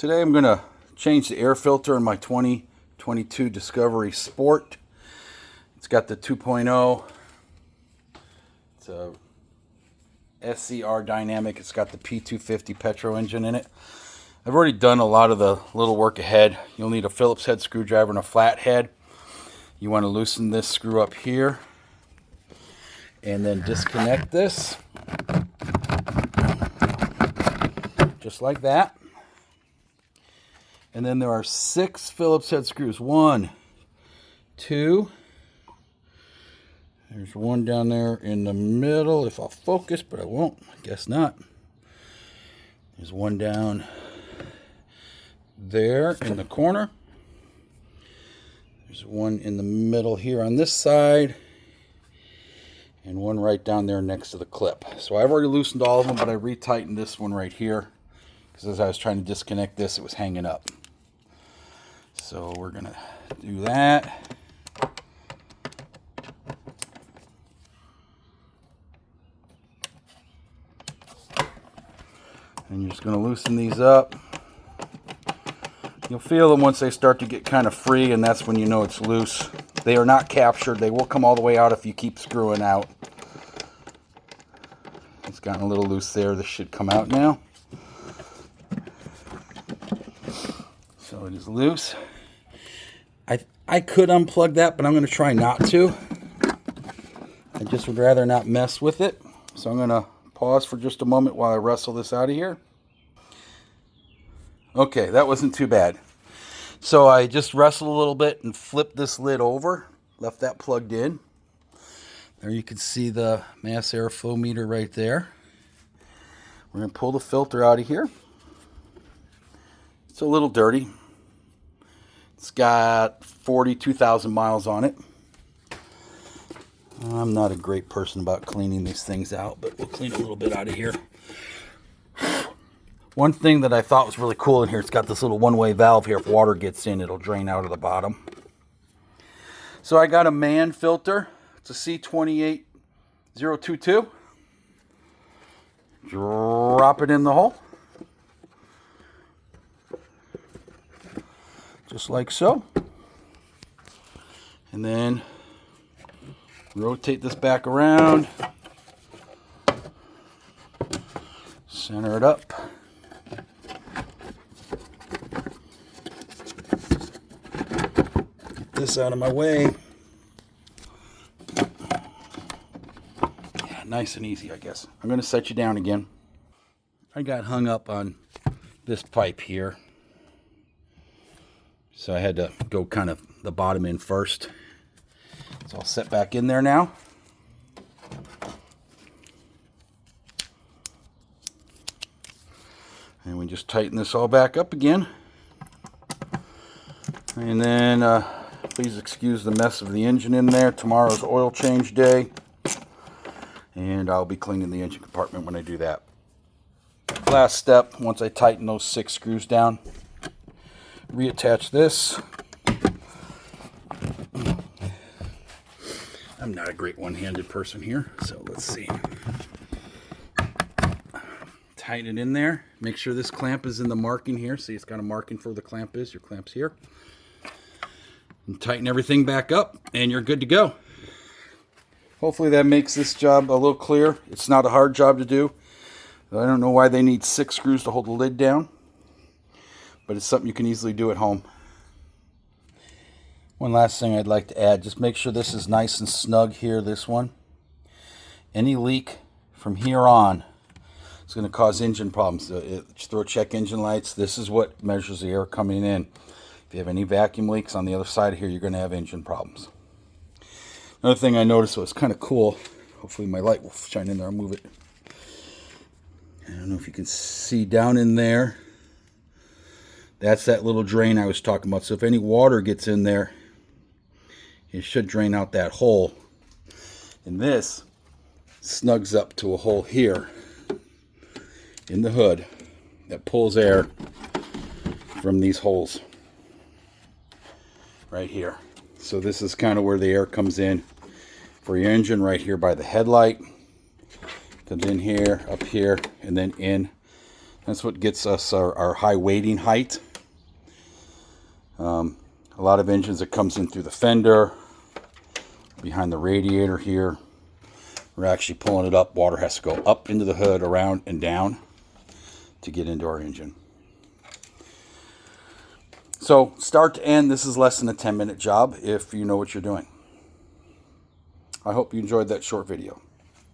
Today I'm going to change the air filter in my 2022 Discovery Sport. It's got the 2.0. It's a SCR Dynamic. It's got the P250 Petro engine in it. I've already done a lot of the little work ahead. You'll need a Phillips head screwdriver and a flat head. You want to loosen this screw up here and then disconnect this just like that. And then there are 6 Phillips head screws. 1, 2. There's one down there in the middle, if I'll focus, but I won't. I guess not. There's one down there in the corner. There's one in the middle here on this side. And one right down there next to the clip. So I've already loosened all of them, but I retightened this one right here. Because as I was trying to disconnect this, it was hanging up. So we're going to do that. And you're just going to loosen these up. You'll feel them once they start to get kind of free, and that's when you know it's loose. They are not captured. They will come all the way out if you keep screwing out. It's gotten a little loose there. This should come out now. So it is loose. I could unplug that, but I'm going to try not to. I just would rather not mess with it. So I'm going to pause for just a moment while I wrestle this out of here. Okay, that wasn't too bad. So I just wrestled a little bit and flipped this lid over. Left that plugged in. There you can see the mass airflow meter right there. We're going to pull the filter out of here. It's a little dirty. It's got 42,000 miles on it. I'm not a great person about cleaning these things out, but we'll clean a little bit out of here. One thing that I thought was really cool in here, it's got this little one-way valve here. If water gets in, it'll drain out of the bottom. So I got a man filter. It's a C28022. Drop it in the hole. Just like so. And then rotate this back around. Center it up. Get this out of my way. Yeah, nice and easy, I guess. I'm going to set you down again. I got hung up on this pipe here. So I had to go kind of the bottom in first. So I'll set back in there now. And we just tighten this all back up again. And then please excuse the mess of the engine in there. Tomorrow's oil change day. And I'll be cleaning the engine compartment when I do that. Last step, once I tighten those 6 screws down, reattach this. I'm not a great one-handed person here, so let's see. Tighten it in there. Make sure this clamp is in the marking here. See, it's got a marking for where the clamp is. Your clamp's here. And tighten everything back up, and you're good to go. Hopefully that makes this job a little clearer. It's not a hard job to do. I don't know why they need 6 screws to hold the lid down, but it's something you can easily do at home. One last thing I'd like to add, just make sure this is nice and snug here, this one. Any leak from here on is going to cause engine problems. Just throw check engine lights. This is what measures the air coming in. If you have any vacuum leaks on the other side here, you're going to have engine problems. Another thing I noticed was kind of cool. Hopefully my light will shine in there. I'll move it. I don't know if you can see down in there. That's that little drain I was talking about. So if any water gets in there, it should drain out that hole. And this snugs up to a hole here in the hood that pulls air from these holes right here. So this is kind of where the air comes in for your engine, right here by the headlight. Comes in here, up here, and then in That's what gets us our high weighting height. A lot of engines, it comes in through the fender, behind the radiator here. We're actually pulling it up. Water has to go up into the hood, around and down to get into our engine. So start to end, this is less than a 10-minute job if you know what you're doing. I hope you enjoyed that short video.